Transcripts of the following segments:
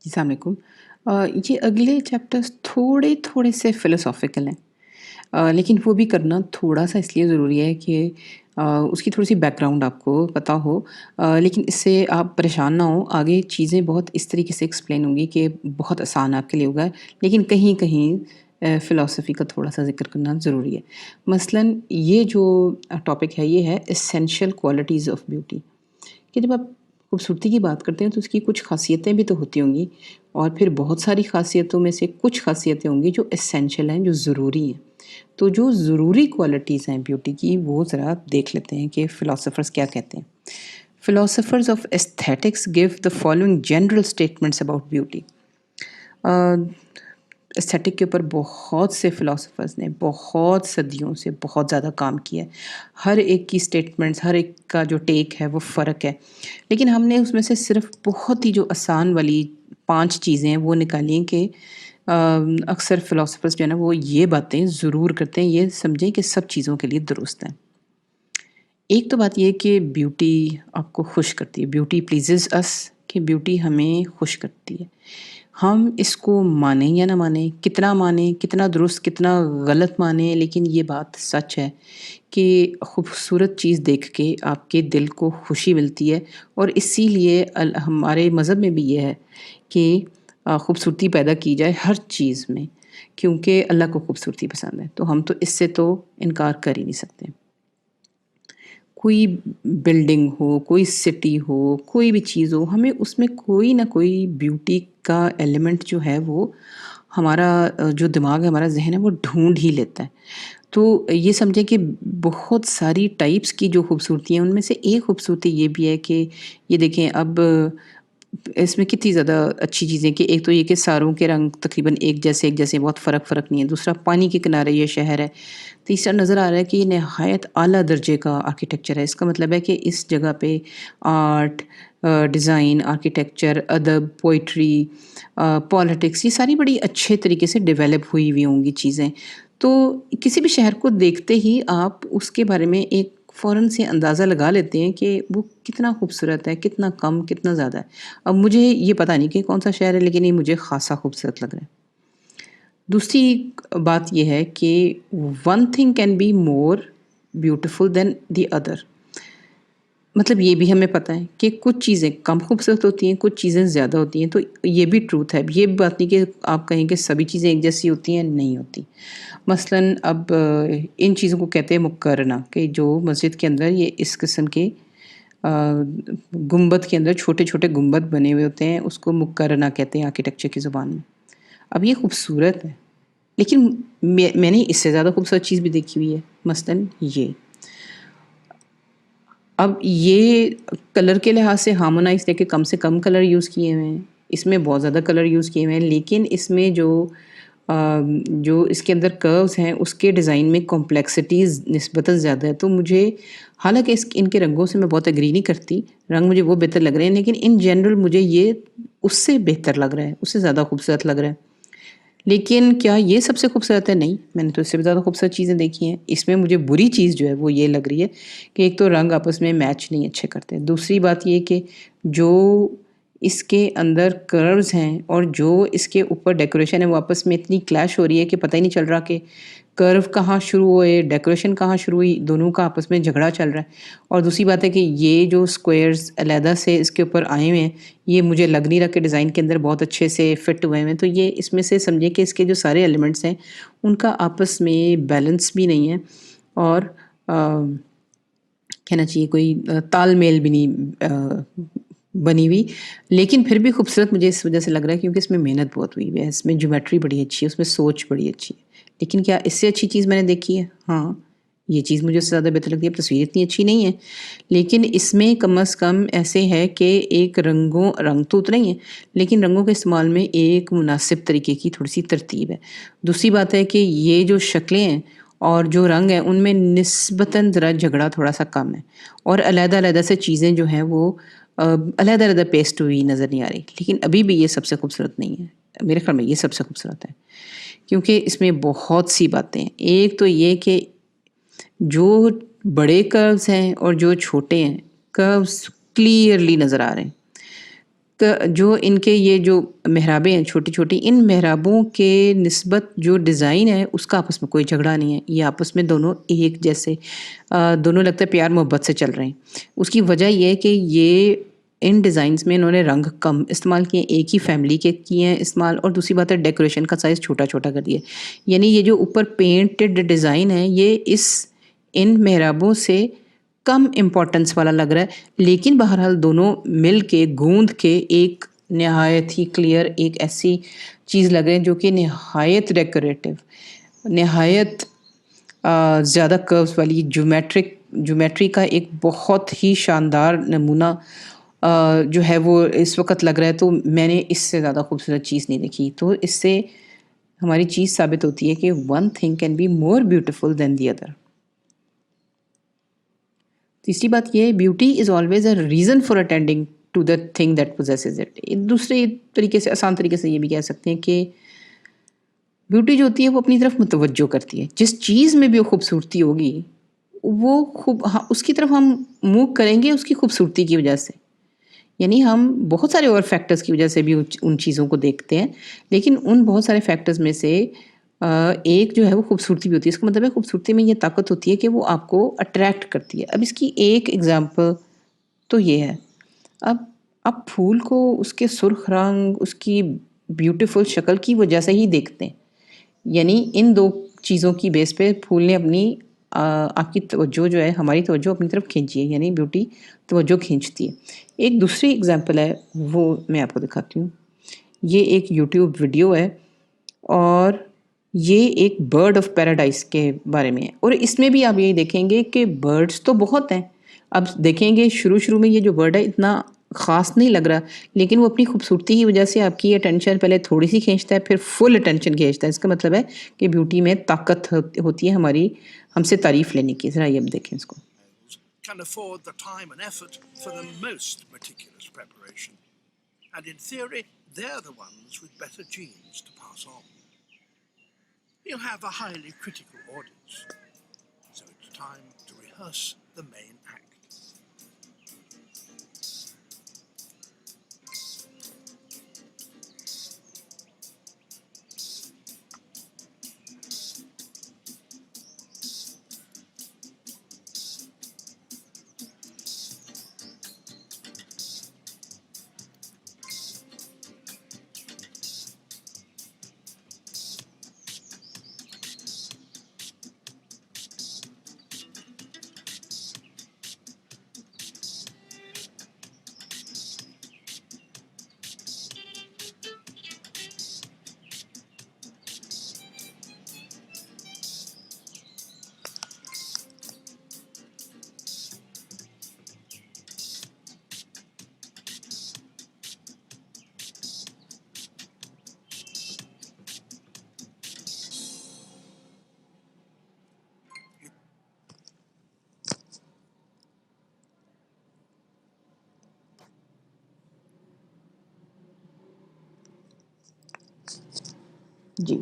जी, अस्सलाम वालेकुम। ये अगले चैप्टर्स थोड़े-थोड़े से फ़िलोसॉफ़िकल हैं। लेकिन वो भी करना थोड़ा-सा इसलिए ज़रूरी है कि उसकी थोड़ी-सी बैकग्राउंड आपको पता हो। लेकिन इससे आप परेशान ना हों, आगे चीज़ें बहुत इस तरीके से एक्सप्लेन होंगी कि बहुत आसान आपके लिए होगा। लेकिन कहीं-कहीं फ़िलॉसफ़ी का थोड़ा-सा ज़िक्र करना ज़रूरी है। मसलन ये जो टॉपिक है, ये है एसेंशियल क्वालिटीज़ ऑफ़ ब्यूटी। कि जब आप खूबसूरती की बात करते हैं तो उसकी कुछ ख़ासियतें भी तो होती होंगी और फिर बहुत सारी ख़ासियतों में से कुछ ख़ासियतें होंगी जो एसेंशियल हैं, जो ज़रूरी हैं। तो जो ज़रूरी क्वालिटीज़ हैं ब्यूटी की वो ज़रा देख लेते हैं कि फ़िलॉसफ़र्स क्या कहते हैं। Philosophers of aesthetics give the following general statements about beauty. Aesthetic के ऊपर बहुत से फ़िलॉसफ़र्स ने बहुत सदियों से बहुत ज़्यादा काम किया है। हर एक की स्टेटमेंट्स, हर एक का जो टेक है वो फ़र्क है। लेकिन हमने उसमें से सिर्फ़ बहुत ही जो आसान वाली 5 चीज़ें हैं वो निकाली हैं कि अक्सर फ़िलॉसफ़र्स जो है ना वो ये बातें ज़रूर करते हैं, ये समझें कि सब चीज़ों के लिए दुरुस्त हैं। एक तो बात ये है कि ब्यूटी आपको खुश करती है, ब्यूटी प्लीज़ेज़ अस, कि ब्यूटी हमें खुश करती है। हम इसको मानें या ना मानें, कितना दुरुस्त, कितना गलत मानें, लेकिन ये बात सच है कि खूबसूरत चीज़ देख के आपके दिल को खुशी मिलती है और इसीलिए हमारे मज़हब में भी ये है कि खूबसूरती पैदा की जाए हर चीज़ में, क्योंकि अल्लाह को खूबसूरती पसंद है। तो हम तो इससे तो इनकार कर ही नहीं सकते। कोई बिल्डिंग हो, कोई सिटी हो, कोई भी चीज़ हो, हमें उसमें कोई ना कोई ब्यूटी का एलिमेंट जो है वो हमारा जो दिमाग है, हमारा ज़हन है वो ढूँढ ही लेता है। तो ये समझें कि बहुत सारी टाइप्स की जो खूबसूरती है उनमें से एक खूबसूरती ये भी है कि ये देखें अब इसमें कितनी ज़्यादा अच्छी चीज़ें कि एक तो ये कि सारों के रंग तकरीबन एक जैसे बहुत फ़र्क नहीं है। दूसरा पानी के किनारे ये शहर है। तीसरा नज़र आ रहा है कि ये नहायत आला दर्जे का आर्किटेक्चर है। इसका मतलब है कि इस जगह पे आर्ट, डिज़ाइन, आर्किटेक्चर, अदब, पोएट्री, पॉलिटिक्स, ये सारी बड़ी अच्छे तरीके से डेवलप हुई होंगी चीज़ें। तो किसी भी शहर को देखते ही आप उसके बारे में एक फ़ौरन से अंदाज़ा लगा लेते हैं कि वो कितना खूबसूरत है, कितना कम, कितना ज़्यादा है। अब मुझे ये पता नहीं कि कौन-सा शहर है, लेकिन ये मुझे ख़ासा खूबसूरत लग रहा है। दूसरी बात ये है कि one thing can be more beautiful than the other. मतलब ये भी हमें पता है कि कुछ चीज़ें कम खूबसूरत होती हैं, कुछ चीज़ें ज़्यादा होती हैं, तो ये भी ट्रूथ है। ये बात नहीं कि आप कहें कि सभी चीज़ें एक जैसी होती हैं, नहीं होती। मसलन अब इन चीज़ों को कहते हैं मुक़रना, कि जो मस्जिद के अंदर ये इस किस्म के गुंबद के अंदर छोटे-छोटे गुंबद बने हुए होते हैं, उसको मुक़रना कहते हैं आर्किटेक्चर की ज़ुबान में। अब ये खूबसूरत है, लेकिन मैंने इससे ज़्यादा खूबसूरत चीज़ भी देखी हुई है, मसलन ये। अब ये कलर के लिहाज से हार्मोनाइज़ देखिए कम से कम कलर यूज़ किए हुए हैं, इसमें बहुत ज़्यादा कलर यूज़ किए हुए हैं, लेकिन इसमें जो इसके अंदर कर्व्स हैं उसके डिज़ाइन में कॉम्प्लेक्सिटीज़ निस्बतन ज़्यादा है। तो मुझे हालाँकि इनके रंगों से मैं बहुत एग्री नहीं करती, रंग मुझे वो बेहतर लग रहे हैं, लेकिन इन जनरल मुझे ये उससे बेहतर लग रहा है, उससे ज़्यादा खूबसूरत लग रहा है। लेकिन क्या ये सबसे खूबसूरत है? नहीं, मैंने तो इससे भी ज़्यादा खूबसूरत चीज़ें देखी हैं। इसमें मुझे बुरी चीज़ जो है वो ये लग रही है कि एक तो रंग आपस में मैच नहीं अच्छे करते। दूसरी बात ये कि जो इसके अंदर कर्व्स हैं और जो इसके ऊपर डेकोरेशन है वो आपस में इतनी क्लैश हो रही है कि पता ही नहीं चल रहा कि कर्व कहाँ शुरू हुए, डेकोरेशन कहाँ शुरू हुई, दोनों का आपस में झगड़ा चल रहा है। और दूसरी बात है कि ये जो स्क्वेयर्स अलहदा से इसके ऊपर आए हुए हैं, ये मुझे लग नहीं रहा कि डिज़ाइन के अंदर बहुत अच्छे से फिट हुए हैं। तो ये इसमें से समझिए कि इसके जो सारे एलिमेंट्स हैं, उनका आपस में बैलेंस भी नहीं है और कहना चाहिए कोई तालमेल भी नहीं बनी हुई। लेकिन फिर भी खूबसूरत मुझे इस वज़ह से लग रहा है क्योंकि इसमें मेहनत बहुत हुई है, इसमें ज्योमेट्री बड़ी अच्छी है, उसमें सोच बड़ी अच्छी है। लेकिन क्या इससे अच्छी चीज़ मैंने देखी है? हाँ, ये चीज़ मुझे उससे ज़्यादा बेहतर लगती है। अब तस्वीर इतनी अच्छी नहीं है, लेकिन इसमें कम से कम ऐसे है कि एक रंग तो उतरे ही हैं, लेकिन रंगों के इस्तेमाल में एक मुनासिब तरीके की थोड़ी-सी तरतीब है। दूसरी बात है कि ये जो शक्लें हैं और जो रंग हैं, उनमें निस्बतन ज़रा झगड़ा थोड़ा-सा कम है और अलग-अलग से चीज़ें जो हैं वो अलग-अलग पेस्ट हुई नज़र नहीं आ रही। लेकिन अभी भी ये सबसे खूबसूरत नहीं है। मेरे ख़्याल में ये सबसे खूबसूरत है, क्योंकि इसमें बहुत सी बातें हैं। एक तो ये कि जो बड़े कर्व्स हैं और जो छोटे हैं, कर्व्स क्लियरली नज़र आ रहे हैं। जो इनके ये जो मेहराबें हैं छोटी-छोटी, इन मेहराबों के निस्बत जो डिज़ाइन है उसका आपस में कोई झगड़ा नहीं है। ये आपस में दोनों एक जैसे दोनों लगता है प्यार मोहब्बत से चल रहे हैं। उसकी वजह ये है कि ये इन डिज़ाइन्स में इन्होंने रंग कम इस्तेमाल किए, एक ही फैमिली के किए हैं इस्तेमाल, और दूसरी बात है डेकोरेशन का साइज़ छोटा-छोटा कर दिया। यानी ये जो ऊपर पेंटेड डिज़ाइन है ये इन मेहराबों से कम इम्पोर्टेंस वाला लग रहा है, लेकिन बहरहाल दोनों मिल के गूँथ के एक नहायत ही क्लियर एक ऐसी चीज़ लग रही है जो कि नहायत डेकोरेटिव, नहायत ज़्यादा कर्व्स वाली ज्योमेट्री का एक बहुत ही शानदार नमूना जो है वो इस वक़्त लग रहा है। तो मैंने इससे ज़्यादा खूबसूरत चीज़ नहीं देखी। तो इससे हमारी चीज़ साबित होती है कि one thing can be more beautiful than the other. तीसरी बात ये है, beauty is always a reason for attending to the thing that possesses it. दूसरे तरीके से, आसान तरीके से ये भी कह सकते हैं कि ब्यूटी जो होती है वो अपनी तरफ मुतवज्जो करती है। जिस चीज़ में भी वो खूबसूरती होगी, वो हाँ, उसकी तरफ हम मूव करेंगे उसकी खूबसूरती की वजह से। यानी हम बहुत सारे और फैक्टर्स की वजह से भी उन चीज़ों को देखते हैं, लेकिन उन बहुत सारे फैक्टर्स में से एक जो है वो खूबसूरती भी होती है। इसका मतलब है खूबसूरती में ये ताकत होती है कि वो आपको अट्रैक्ट करती है। अब इसकी एक एग्ज़ाम्पल तो ये है, अब आप फूल को उसके सुर्ख रंग, उसकी ब्यूटीफुल शक्ल की वजह से ही देखते हैं। यानी इन 2 चीज़ों की बेस पे फूल ने अपनी आपकी तवज्जो जो है, हमारी तवज्जो अपनी तरफ खींची है, यानी ब्यूटी तवज्जो खींचती है। एक दूसरी एग्ज़ाम्पल है, वो मैं आपको दिखाती हूँ। ये एक यूट्यूब वीडियो है और ये एक बर्ड ऑफ पैराडाइज़ के बारे में है, और इसमें भी आप यही देखेंगे कि बर्ड्स तो बहुत हैं। अब देखेंगे शुरू-शुरू में ये जो बर्ड है इतना ख़ास नहीं लग रहा, लेकिन वो अपनी खूबसूरती की वजह से आपकी अटेंशन पहले थोड़ी-सी खींचता है, फिर फुल अटेंशन खींचता है। इसका मतलब है कि ब्यूटी में ताकत होती है हमारी हमसे तारीफ़ लेने की। ज़रा ये अब देखें इसको। Can afford the time and effort for the most meticulous preparation. And in theory, they're the ones with better genes to pass on. You have a highly critical audience, so it's time to rehearse the main act. जी,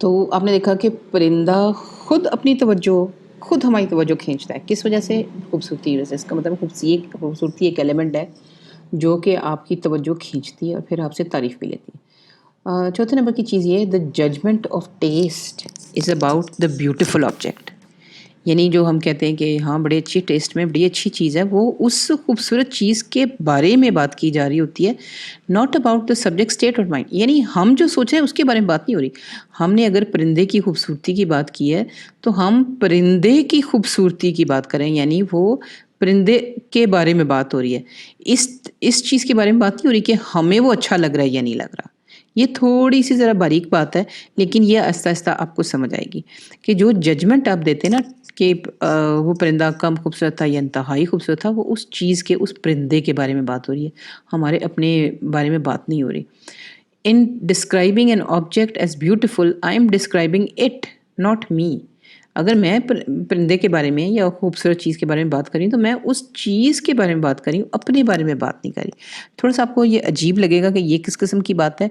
तो आपने देखा कि परिंदा खुद हमारी तवज्जो खींचता है। किस वजह से? खूबसूरती की वजह से। इसका मतलब खूबसूरती एक एलिमेंट है जो कि आपकी तवज्जो खींचती है और फिर आपसे तारीफ़ भी लेती है। चौथे नंबर की चीज़ ये है, the judgement of taste is about the beautiful object. यानी जो हम कहते हैं कि हाँ, बड़े अच्छी टेस्ट में बड़ी अच्छी चीज़ है, वो उस खूबसूरत चीज़ के बारे में बात की जा रही होती है, not about the subject state of mind. यानी हम जो सोच रहे हैं उसके बारे में बात नहीं हो रही। हमने अगर परिंदे की खूबसूरती की बात की है, तो हम परिंदे की खूबसूरती की बात करें, यानी वो परिंदे के बारे में बात हो रही है। इस चीज़ के बारे में बात नहीं हो रही कि हमें वो अच्छा लग रहा है या नहीं लग रहा। ये थोड़ी-सी ज़रा बारीक बात है, लेकिन ये आहिस्ता-आहिस्ता आपको समझ आएगी कि जो जजमेंट आप देते हैं ना कि वो परिंदा कम खूबसूरत था या इंतहाई खूबसूरत था, वो उस चीज़ के, उस परिंदे के बारे में बात हो रही है, हमारे अपने बारे में बात नहीं हो रही। इन describing an object as beautiful, I am describing it, not me. अगर मैं परिंदे के बारे में या खूबसूरत चीज़ के बारे में बात कर रही हूँ, तो मैं उस चीज़ के बारे में बात कर रही हूँ, अपने बारे में बात नहीं कर रही। थोड़ा-सा आपको ये अजीब लगेगा कि ये किस किस्म की बात है,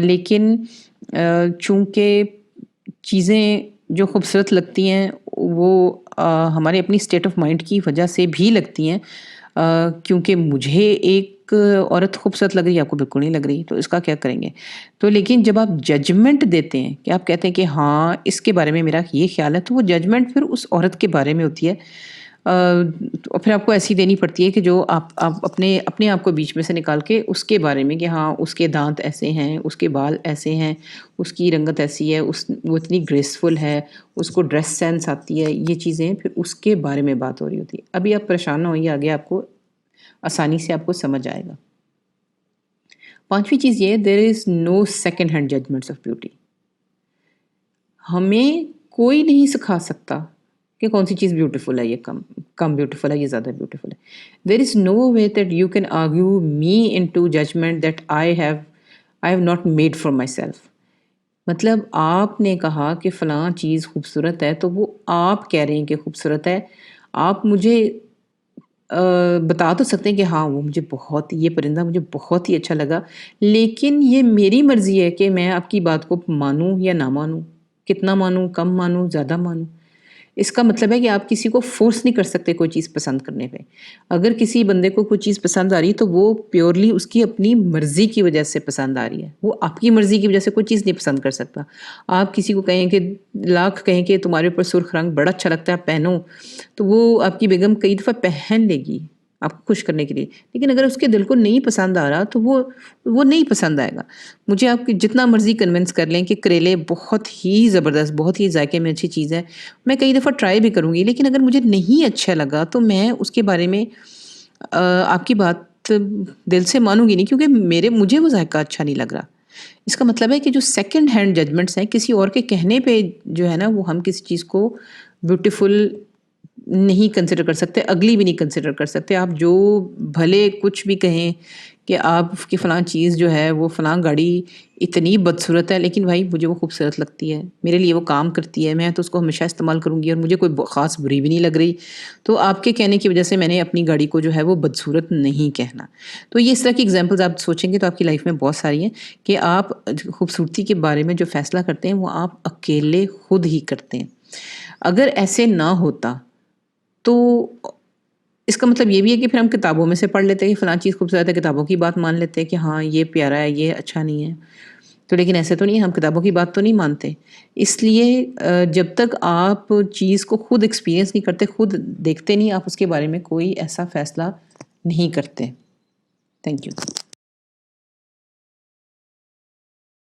लेकिन चूँकि चीज़ें जो खूबसूरत लगती हैं वो हमारे अपनी स्टेट ऑफ माइंड की वजह से भी लगती हैं, क्योंकि मुझे एक एक औरत खूबसूरत लग रही है, आपको बिल्कुल नहीं लग रही, तो इसका क्या करेंगे? तो लेकिन जब आप जजमेंट देते हैं कि आप कहते हैं कि हाँ, इसके बारे में मेरा ये ख़्याल है, तो वो जजमेंट फिर उस औरत के बारे में होती है। तो फिर आपको ऐसी देनी पड़ती है कि जो आप अपने अपने आप को बीच में से निकाल के उसके बारे में कि हाँ, उसके दाँत ऐसे हैं, उसके बाल ऐसे हैं, उसकी रंगत ऐसी है, वो इतनी ग्रेसफुल है, उसको ड्रेस सेंस आती है, ये चीज़ें फिर उसके बारे में बात हो रही होती है। अभी आप परेशान ना होइए, आगे आपको आसानी से आपको समझ आएगा। 5वीं चीज़ ये है, there is no second hand judgements of beauty. हमें कोई नहीं सिखा सकता कि कौन सी चीज़ ब्यूटीफुल है, ये कम कम ब्यूटीफुल है, ये ज़्यादा ब्यूटीफुल है। There is no way that you can argue me into judgement that I have not made for myself. मतलब आपने कहा कि फ़लाँ चीज़ खूबसूरत है, तो वो आप कह रहे हैं कि खूबसूरत है। आप मुझे बता तो सकते हैं कि हाँ, वो मुझे बहुत ये परिंदा मुझे बहुत ही अच्छा लगा, लेकिन ये मेरी मर्ज़ी है कि मैं आपकी बात को मानूँ या ना मानूँ, कितना मानूँ, कम मानूँ, ज़्यादा मानूँ। इसका मतलब है कि आप किसी को फ़ोर्स नहीं कर सकते कोई चीज़ पसंद करने पे। अगर किसी बंदे को कोई चीज़ पसंद आ रही है, तो वो प्योरली उसकी अपनी मर्ज़ी की वज़ह से पसंद आ रही है। वो आपकी मर्ज़ी की वज़ह से कोई चीज़ नहीं पसंद कर सकता। आप किसी को कहें कि लाख कहें कि तुम्हारे ऊपर सुर्ख़ रंग बड़ा अच्छा लगता है, पहनो, तो वो आपकी बेगम कई दफ़ा पहन लेगी, आपको खुश करने के लिए। लेकिन अगर उसके दिल को नहीं पसंद आ रहा, तो वो नहीं पसंद आएगा। मुझे आप जितना मर्ज़ी कन्विंस कर लें कि करेले बहुत ही ज़बरदस्त, बहुत ही ज़ायके में अच्छी चीज़ है, मैं कई दफ़ा ट्राई भी करूँगी, लेकिन अगर मुझे नहीं अच्छा लगा, तो मैं उसके बारे में आपकी बात दिल से मानूँगी नहीं, क्योंकि मुझे वो ज़ायका अच्छा नहीं लग रहा। इसका मतलब है कि जो सेकंड हैंड जजमेंट्स हैं, किसी और के कहने पे जो है ना, वो हम किसी चीज़ को ब्यूटीफुल नहीं कंसिडर कर सकते, अगली भी नहीं कंसिडर कर सकते। आप जो भले कुछ भी कहें कि आपकी फ़लाँ चीज़ जो है, वो फ़लाँ गाड़ी इतनी बदसूरत है, लेकिन भाई मुझे वो खूबसूरत लगती है, मेरे लिए वो काम करती है, मैं तो उसको हमेशा इस्तेमाल करूँगी और मुझे कोई ख़ास बुरी भी नहीं लग रही। तो आपके कहने की वजह से मैंने अपनी गाड़ी को जो है वो बदसूरत नहीं कहना। तो ये इस तरह की एग्ज़ाम्पल्स आप सोचेंगे तो आपकी लाइफ़ में बहुत सारी हैं कि आप खूबसूरती के बारे में जो फ़ैसला करते हैं, वो आप अकेले खुद ही करते हैं। अगर ऐसे ना होता, तो इसका मतलब ये भी है कि फिर हम किताबों में से पढ़ लेते हैं कि फ़लाँ चीज़ खूबसूरत है, किताबों की बात मान लेते हैं कि हाँ, ये प्यारा है, ये अच्छा नहीं है। तो लेकिन ऐसे तो नहीं है, हम किताबों की बात तो नहीं मानते। इसलिए जब तक आप चीज़ को खुद एक्सपीरियंस नहीं करते, खुद देखते नहीं, आप उसके बारे में कोई ऐसा फ़ैसला नहीं करते। Thank you.